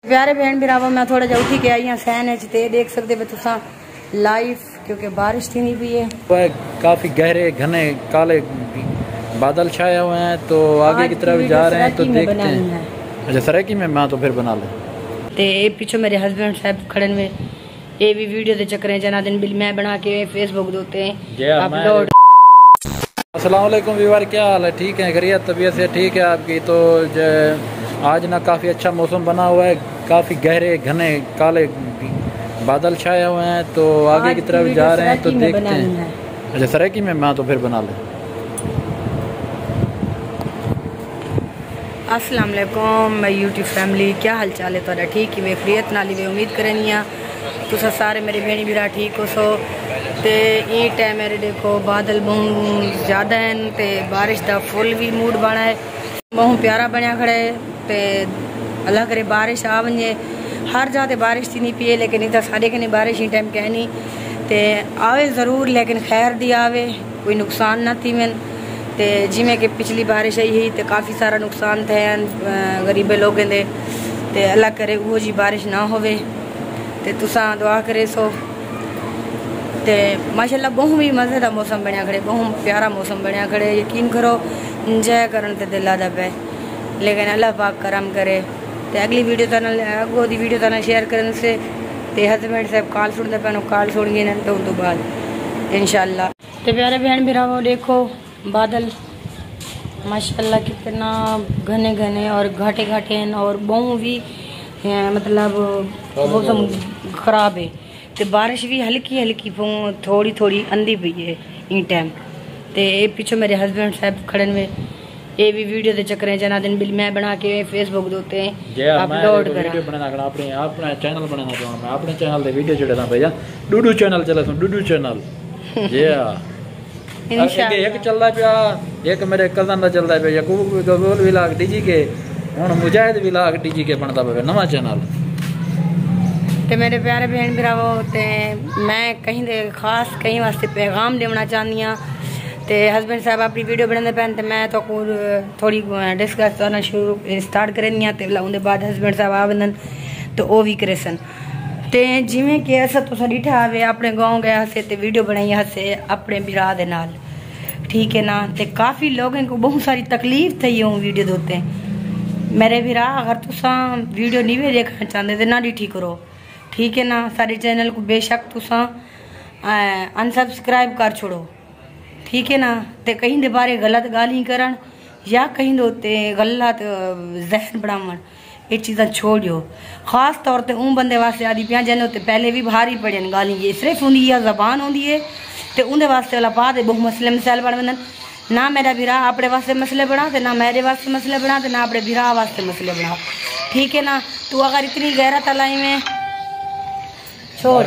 प्यारे बहन भरावो मैं थोड़ा जा उठी के आई हाँ सैन ते देख सकते हो तुसा लाइव क्योंकि बारिश थी नहीं पी है। काफी गहरे घने काले बादल छाए हुए हैं तो आगे की तरफ जा रहे हैं तो देखते हैं। अच्छा सराकी में मैं तो फिर बना ले ते पीछे मेरे हस्बैंड साहब खड़े हुए ये भी वीडियो दे चक्कर जना दिन बिल मैं बना के फेसबुक देते हैं अपलोड। अस्सलाम वालेकुम व्यूअर, क्या हाल है? ठीक है, खैरियत, तबीयत से ठीक है आपकी? तो आज ना काफ़ी अच्छा मौसम बना हुआ है, काफ़ी गहरे घने काले बादल छाए हुए हैं तो आगे की तरफ जा रहे हैं तो देखते हैं। अच्छा सराकी में मैं तो फिर बना ले। अस्सलाम वालेकुम मैं यूट्यूब फैमिली, क्या हाल चाल है तुहाडा? ठीक ही खैरियत नाल ही उम्मीद करनी तुसा सारे मेरे भेणी भरा ठीक हो सो। ते ये टाइम मेरे देखो बादल बहुत ज़्यादा हैं ते बारिश का फुल भी मूड बना है, बहुत प्यारा बनया खड़ा है ते अल्लाह करे बारिश आ वजे। हर जगह बारिश थी नहीं पी लेकिन इधर साढ़े कने बारिश ही टाइम कह नहीं ते आवे ज़रूर लेकिन खैर दी आवे, कोई नुकसान ना थी मैन ते जिमें कि पिछली बारिश आई ही तो काफ़ी सारा नुकसान थे गरीबे लोगों के ते अल्लाह करे वो जी बारिश ना होवे ते तुसा दुआ करे सो। ते माशाल्लाह बहुत भी मज़े का मौसम बनया खड़े, बहुत प्यारा मौसम बनया खड़े। यकीन करो इंजॉय करन ते दिल आदा पे लेकिन अल्लाह पाक करम करे। ते अगली वीडियो तना अगो दी वीडियो तना शेयर करने से ते हस्बैंड साहब कॉल सुनते पैनो कॉल सुन गए ना तो उन बाद इंशाल्लाह। ते प्यारे बहन भरावो देखो बादल माशाल्लाह कितना घने घने और घाटे घाटे हैं और बहुत भी मतलब मौसम खराब है तो बारिश भी हल्की हल्की थोड़ी थोड़ी आंधी पई है इन टाइम। तो ये पीछे मेरे हस्बैंड साहब खड़े हुए ये भी वीडियो दे चक्कर जना दिन बिल मैं बना के फेसबुक देते हैं अपलोड करना अपना चैनल बनाना चाहूँ मैं अपने चैनल दे वीडियो चढ़े ना भैया डूडू चैनल चले डूडू चैनल एक चलता पिया एक मेरे कजन का चलता पिया यकूब विलाग डीजी के हुण मुजाहिद विलाग डीजी के बनता पे नवा चैनल। तो मेरे प्यारे बहन भरावो ते मैं कहीं दे खास कहीं वास्ते पैगाम देना चाहती हाँ तो हस्बैंड साहब अपनी वीडियो बनाते पैन तो मैं तो थोड़ी डिस्कस करना शुरू स्टार्ट करनी तो उनके बाद हस्बैंड साहब आ वजन तो वो भी करे सन। तो जिमें कि अस तुस डिठा आवे अपने गाँव गया से तो वीडियो बनाई हसे अपने बिरा दे नाल, ठीक है ना। तो काफ़ी लोगों को बहुत सारी तकलीफ थी हूँ वीडियो दोते मेरे बिरा। अगर तुसा वीडियो नहीं भी देखना चाहते तो ना डिठी करो, ठीक है ना। सारे चैनल को बेशक तुसा अनसब्सक्राइब कर छोड़ो, ठीक है ना। तो कहीं दे बारे गलत गाली करन या कहीं दोते गलत जहन बनावन ये चीज़ा छोड़ियो। खास तौर पर उन बंदे वास्ते आदि पिया जन उत्ते पहले भी भारी पड़न गाली ये सिर्फ होंगी या जबान होंगी है तो उनके वास्ते वाला पा दे बहुत मसले मसाइल बन वजन। ना मेरा बिरा अपने वास्ते मसले बना तो ना मेरे वास्ते मसले बना तो ना अपने बिरा वास्ते मसले बना, ठीक है ना। तू अगर इतनी गैरत अलाई में छोड़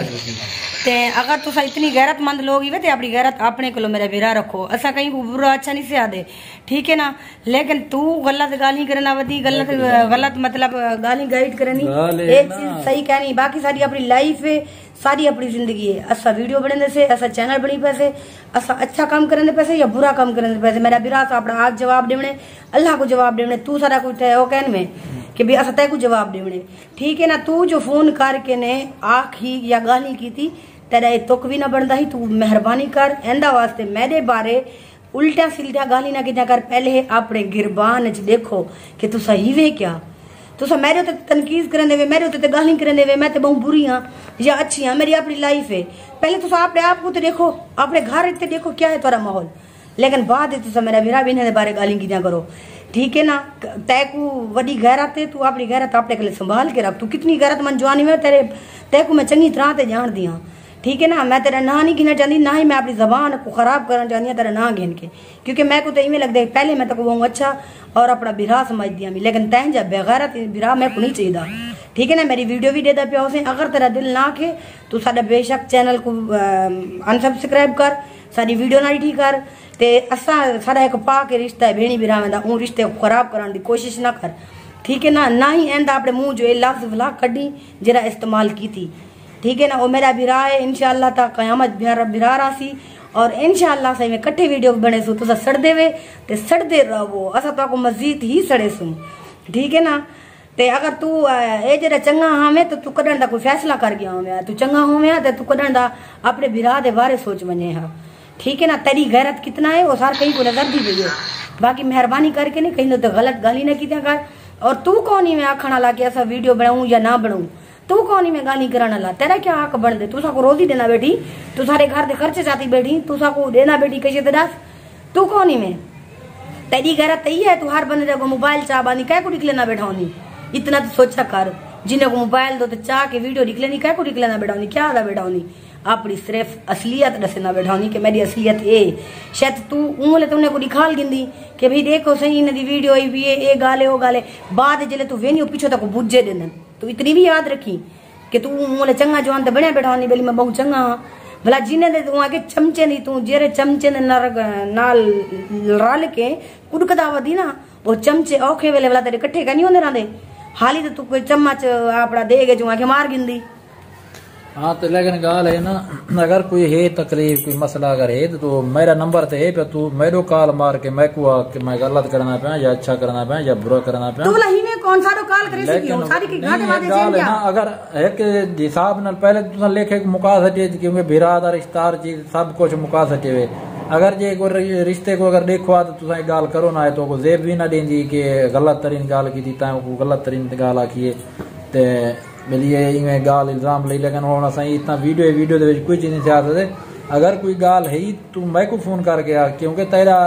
ते अगर तुसा इतनी गैरतमंद लोग ही वे तो अपनी गैरत अपने को मेरा बिरा रखो। असा कहीं को बुरा अच्छा नहीं से आदे, ठीक है ना। लेकिन तू गलत गाली करना वधी गलत मतलब गाली गाइड करनी एक चीज सही कहनी, बाकी सारी अपनी लाइफ है, सारी अपनी जिंदगी है। असा वीडियो बनने से असा चैनल बनी पैसे असा अच्छा काम करने पैसे या बुरा काम करने पैसे मेरा बिरा अपना आप जवाब देने अल्लाह को जवाब देने तू सारा कुछ है वो कहने में कि भी असा तय को जवाब देने, ठीक है ना। तू जो फोन करके ने आखी या गाली की थी तेरा ये तुक भी ना बनता ही, तू मेहरबानी कर एंदा वास्ते मेरे बारे उल्टा सिल्टा गाली ना किया कर। पहले अपने गिरबान च देखो कि तू सही वे क्या तुसा मेरे उत्ते तनकीज करन देवे मेरे उत्ते गाली करन देवे मैं तो बहुत बुरी हाँ या अच्छी हाँ, मेरी अपनी लाइफ है। पहले तुसा अपने आप को तो देखो अपने घर इतने देखो क्या है तुम्हारा माहौल, लेकिन बाद तुसा मेरा वीरा भी इन्हें बारे गाली किया करो, ठीक है ना। तय को वडी गैरत है तू अपनी गैरत अपने के लिए संभाल के रख। तू कितनी गैरत मन जवानी में तेरे तय को मैं चंगी तरह से जान दी हाँ, ठीक है ना। मैं तेरा ना नहीं गिनना चाहती ना ही मैं अपनी जबान को खराब करना चाहती हूँ तेरा ना गिन के, क्योंकि मैं को तो इवें लगता है पहले मैं तो बहुत अच्छा और अपना बिरा समझ दिया भी लेकिन तैं जब बेगैरत बिरा मैं को नहीं चाहिए, ठीक है ना। मेरी वीडियो भी देता पिया उसे अगर तेरा दिल ना खे तो साडा बेशक चैनल को अनसब्सक्राइब कर सारी वीडियो ना ठीक कर ते असा साडा एक पा के रिश्ता है भेणी बिरावें दा उन रिश्ते को खराब करने की कोशिश ना कर, ठीक है ना। ना ही एंदा अपने मुंह जो ये लफ्ज वला कड्डी जरा इस्तेमाल की थी, ठीक है ना। वो मेरा बिरा है इंशाअल्लाह ता कयामत बिरा रासी और इंशाअल्लाह सही में कट्ठे वीडियो बने सो तुसा सड़ देवे ते सड़दे रहो असा तो को मजीद ही सड़े सू, ठीक है ना। ते अगर तू ए जरा चंगा हावे तो तू कढण दा कोई फैसला कर गया होवे, तू चंगा होवे ते तू कढण दा अपने बिरा दे बारे सोच वने हा, ठीक है ना। तेरी गैरत कितना है वो सार कहीं को नजर दी गई है। बाकी मेहरबानी करके नहीं कहीं तो गलत गाली ना की कर। और तू कौन ही मैं आखण वाला कि ऐसा वीडियो बनाऊं या ना बनाऊं, तू कौन ही मैं गाली कराने वाला, तेरा क्या हक बन दे। तू को रोजी देना बैठी, तू सारे घर दे खर्चे चाहती बैठी, तू को देना बैठी कैसे ते दस, तू कौन ही मैं। तेरी गैरत यही है तू हर बंदे को मोबाइल चाह बानी कह को निकले ना बैठाऊनी, इतना तो सोचा कर। जिन्हें को मोबाइल दो तो चाह के वीडियो निकले कह को निकले ना बैठाऊनी, क्या आदा बैठाऊनी, अपनी सिर्फ असलियत दसे ना बैठाऊनी कि मेरी असलियत ए। शायद तू उंगले तुमने को निकाल गिंदी कि भाई देखो सही इन्हें वीडियो आई भी ए गाले वो गाले, बाद जले तू वेनी पीछे तक बुझे देन। तू इतनी भी याद रखी कि तू उंगले चंगा जवान तो बने बैठाऊनी बेली मैं बहुत चंगा हाँ भला जिन्हें दे तू आके चमचे नहीं तू जेरे चमचे ने नाल रल के कुड़कदा वधी ना वो चमचे औखे वेले वाला तेरे कट्ठे नहीं होने रहे हाली तो तू कोई चम्मच आपड़ा देगे जो आके मार गिंदी। हाँ तो लेकिन गाल है ना, अगर कोई है तकलीफ कोई मसला अगर है तो मेरा नंबर तो है पे तू मेरे कॉल मार के मैं को कि मैं गलत करना पे या अच्छा करना पे या बुरा करना पे, तो बोला ही में कौन सा तो कॉल करे सी क्यों सारी की घाटे वादे से क्या। अगर एक हिसाब नाल पहले तुसा लेखे मुका सके क्योंकि बिरादर रिश्तेदार चीज सब कुछ मुका सके वे। अगर जे कोई रिश्ते को अगर देखो तो तुसा गाल करो ना तो को जेब भी ना देंदी कि गलत तरीन गाल की ता को गलत तरीन गाल आखिए ते मिलिए इवें गाल इल्जाम ले। लेकिन हुण असां इतना वीडियो दे विच कोई चीज नहीं चाह सकते। अगर कोई गाल है तू मैं को फोन करके आ क्योंकि तेरा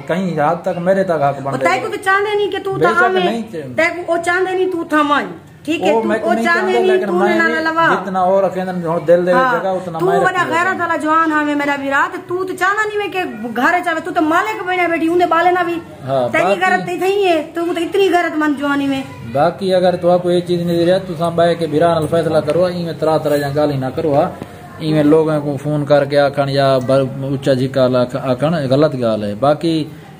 कहीं हद तक मेरे तक हक बन तै को तो चाहते नहीं कि तू था में तै को ओ चाहते नहीं तू था मान, ठीक है तू ओ चाहते नहीं तू ना लवा जितना और कहंदन दिल दे जगह उतना मैं तू बड़ा गैरत वाला जवान हमें मेरा विराट तू तो चाहना नहीं मैं के घर चाहे तू तो मालिक बने बैठी उन्हें बाले ना भी तेरी गैरत नहीं है, तू तो इतनी गैरतमंद जवानी में। बाकी अगर तो आपको ये चीज नहीं रहा तुसा बाय के बिरा नाल फैसला करो, इवें तरह तरह जा गाली ना करो, इवें लोगों को फोन करके आखन या उच्चा जिका आखन गलत गाल है। बाकी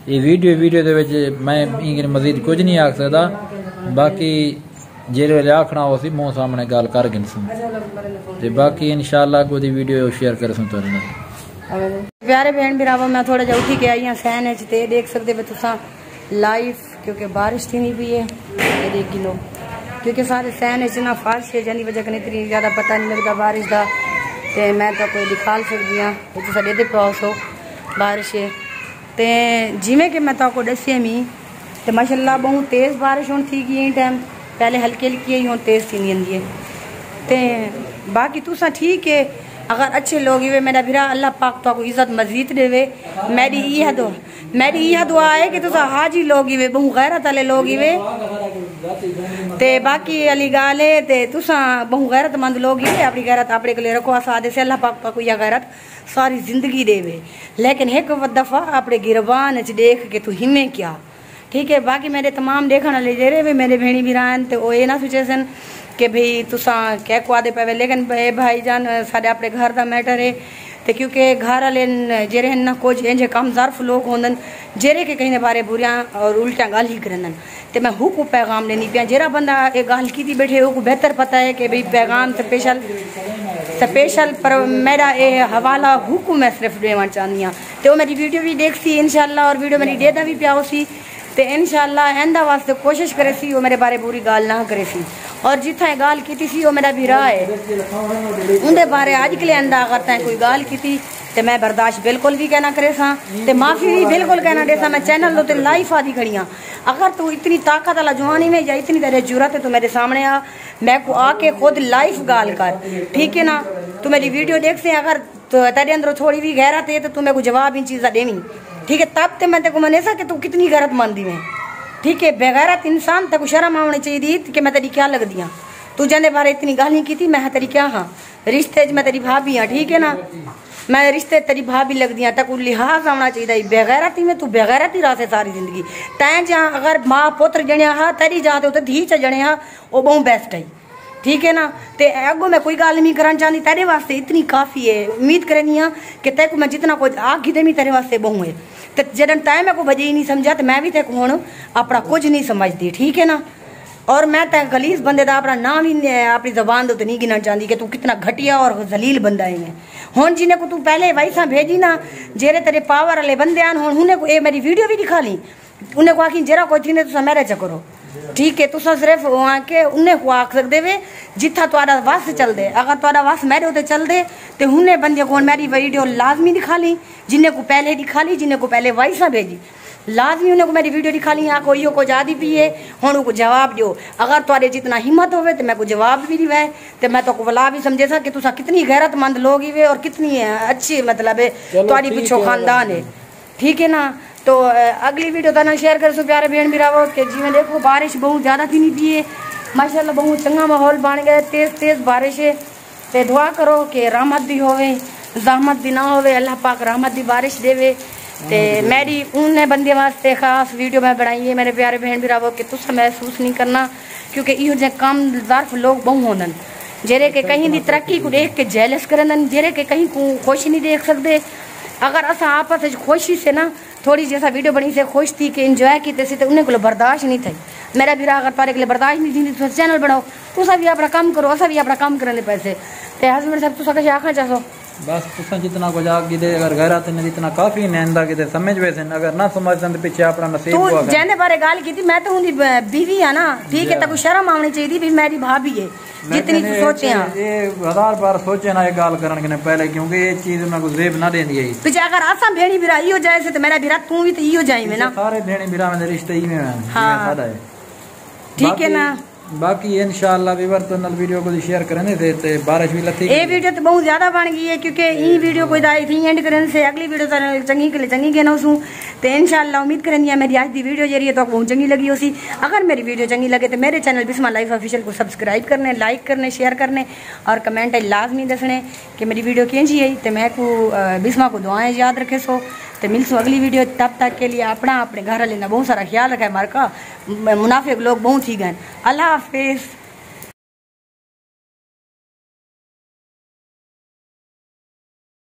ये वीडियो दे विच मैं इनके मजीद कुछ नहीं आख सकदा। बाकी जेरे वेले आखना हो सी मुंह सामने गाल कर गिनसूं ते बाकी इंशाल्लाह कोई वीडियो शेयर करसूं तुहाडे नाल। प्यारे बहन भरावो मैं थोड़ा जा उठी के आई हां सहन च ते देख सकदे हो तुसा लाइव क्योंकि बारिश थी नहीं भी है 1 किलो क्योंकि सारे सहन च ना फारिश है जिंदी वजह कन्नै इतनी ज्यादा पता नहीं लगता बारिश का। तो मैं तो कोई दिखा सकती हाँ तुम देते पास हो बारिश है तो जिमें कि मैं तो दसिया मी तो माशाल्लाह बहुत तेज़ बारिश होनी थी कि टाइम पहले हल्की हल्की ही हो तेज़ थी नहीं है। तो बाकी तुसा ठीक है अगर अच्छे लोग ही वे मेरा भीरा अल्लाह पाक तो इज्जत मजीद देवे। मेरी यह दुआ है कि तुसा हाजी लोग ही वे बहु गैरत वाले लोग ही वे ते बाकी अली गाल है ते तुसा बहु गैरतमंद लोग ही वे अपनी गैरत अपने को रखो आसादे से अल्लाह पाक तो यह गैरत सारी जिंदगी देवे। लेकिन एक दफ़ा अपने गिरबान च देख के तू हिमें क्या, ठीक है। बाकी मेरे तमाम देखने वाले जेरे वे मेरे भेणी भीरान तो वो ये ना सोचे सन कि भाई तुसा क्या कुआदे पे, लेकिन भाई जान साढ़े अपने घर का मैटर है तो क्योंकि घर वाले जेरे ना कुछ इंजे कम ज़र्फ लोग होंदन जेरे के कहीं बारे बुरियां और उल्टा गाल ही करन तो मैं हुक पैगाम लेनी पिया। जेरा बंदा एक गाल की थी बैठे वो बेहतर पता है कि भाई पैगाम स्पेशल पर मेरा ये हवाला हुक मैं सिर्फ देना चाहती हाँ तो मेरी वीडियो भी देखती इंशाल्लाह और वीडियो मेरी देदा भी पिया सी तो इंशाल्लाह आंदा वास्ते कोशिश करे सी वो मेरे बारे बुरी गाल ना करे सी और जिथा गाल की थी वो मेरा भी राह है उनके बारे अज के लिए आंदा अगर तैं कोई गाल की थी तो मैं बर्दाश्त बिल्कुल भी कहना करे सा तो माफ़ी भी बिल्कुल कहना दे सा। मैं चैनल तो लाइफ आदि खड़ी हाँ अगर तू इतनी ताकत वाला जवानी में या इतनी तेरे जरूरत है तो मेरे सामने आ मैं को आके खुद लाइफ गाल कर, ठीक है ना। तू मेरी वीडियो देख से अगर तो तेरे अंदर थोड़ी भी गैरत है तो तू मेरे को जवाब इन चीज़ा देवी, ठीक है। तब तो मैं तेको मने सा कि तू कितनी गैरतमंदी में, ठीक है। बेगैरत इंसान तक शर्म आनी चाहिए कि मैं तेरी क्या लगती हाँ, तू जने बारे इतनी गाली की थी मैं तेरी क्या हाँ रिश्ते मैं तेरी भाभी हाँ, ठीक है ना। मैं रिश्ते तेरी भाभी लगती हाँ तक लिहाज आना चाहिए। बेगैरती में तू बेगैरती रहा से सारी जिंदगी तैं जहाँ अगर माँ पुत्र जने हाँ तेरी जाते तो धी च जने हाँ वो बहुत बेस्ट है, ठीक है ना। तो अगो मैं कोई गाल नहीं करना चाहती तेरे वास्ते इतनी काफ़ी है। उम्मीद करनी हाँ कि तय को मैं जितना कुछ आग दे तेरे वास्ते बहु है तो जदन तय मैं को बजे ही नहीं समझा तो मैं भी तेको हूँ अपना कुछ नहीं समझती, ठीक है ना। और मैं तय गलीस बंदे का अपना नाम ही अपनी जबान तो नहीं गिना चाहती कि तू कितना घटिया और जलील बंदा है। हूँ जिन्हें को तू पहले वैसा भेजी ना जेरे तेरे पावर वाले बंदे आन हूँ उन्हें को मेरी वीडियो भी दिखा ली उन्हें को आखी जरा कोई थी तुम मेरे च करो ठीक है तुसा सिर्फ वहाँ के उन्हें को आख सकते वे जिथा तुम्हारा वस चल दे। अगर तुम्हारा वस मेरे होते चल दे तो उन्हें बंदे को मेरी वीडियो लाजमी दिखा ली, जिन्हें को पहले दिखा ली, जिन्हें को पहले वैसा भेजी लाजमी उन्हें को मेरी वीडियो दिखा ली। यहाँ कोई को जादी पिए हूँ को जवाब दो। अगर तुम्हारे जितना हिम्मत होवे तो मैं को जवाब भी दिवे तो मैं तो वला भी समझे सा कि तुसा कितनी गैरतमंद लोग ही वे और कितनी अच्छी मतलब है तुम्हारी पिछो खानदान है। ठीक है ना। तो अगली वीडियो तो ना शेयर कर सो प्यारे भेण भी रहो कि जी में देखो बारिश बहुत ज़्यादा थी नहीं पिए माशाल्लाह बहुत चंगा माहौल बन गया, तेज़ बारिश है। तो दुआ करो कि रहमत भी होवे जहमत भी ना होवे, अल्लाह पाक रहमत भी बारिश देवे। ते मेरी उन बंदे वास्ते खास वीडियो मैं बनाई है मेरे प्यारे बहन भी रहो कि तुसा महसूस नहीं करना क्योंकि इहो जे कम ज़र्फ लोग बहु होनन जेरे के कहीं दी तरक्की को देख के जेलस करन, जेरे के कहीं को खुश नहीं देख सकते। अगर असा आपस खुशी से ना थोड़ी जैसा वीडियो बनी से खुश थी कि इंजॉय कीते से तो उन्हें को बर्दाश्त नहीं थी। मेरा भी अगर पारे के लिए बर्दाश्त नहीं थी तो चैनल बनाओ तुसा भी अपना काम करो, असा भी अपना काम करने पैसे। तो हस्बैंड साहब तुसा कहीं आखना चाहो बस तुसा जितना को जाग गिदे अगर गैरत ने जितना काफी नेंदा गिदे समझ वैसे अगर ना समझ तो पीछे अपना नसीब तू जेने बारे गाल की थी मैं तो उनकी बीवी है ना। ठीक है तक शर्म आनी चाहिए भी मेरी भाभी है जितनी तू सोचे ये 1000 बार सोचे ना ये गाल करन के पहले क्योंकि ये चीज ना को जेब ना देंदी है पीछे अगर आसा भेणी बिरा इयो जाए से तो मेरा बिरा तू भी तो इयो जाई में ना सारे भेणी बिरा में रिश्ते ही में हां ठीक है ना। बाकी इंशाल्लाह वीवर तो नल वीडियो को शेयर करने थे ते बारिश भी लथी ये वीडियो तो बहुत ज्यादा बन गई है क्योंकि ई वीडियो को दाई थी एंड करने से अगली वीडियो तो चंगी के लिए चंगी के ना सू तो इंशाल्लाह उम्मीद करेंगे है मेरी आज की वीडियो जरिए तो बहुत चंगी लगी होसी। अगर मेरी वीडियो चंगी लगे तो मेरे चैनल बिस्मा लाइफ ऑफिशियल को सब्सक्राइब करने, लाइक करने, शेयर करने और कमेंट लाजमी दसने कि मेरी वीडियो कैसी है। तो मैं को बिस्मा को दुआएं याद रखे सो तो मिलसू अगली वीडियो तब तक के लिए अपना अपने घर लेना बहुत सारा ख्याल रखा है। हमारे का मुनाफिक लोग बहुत ही गए। अल्लाह हाफिज।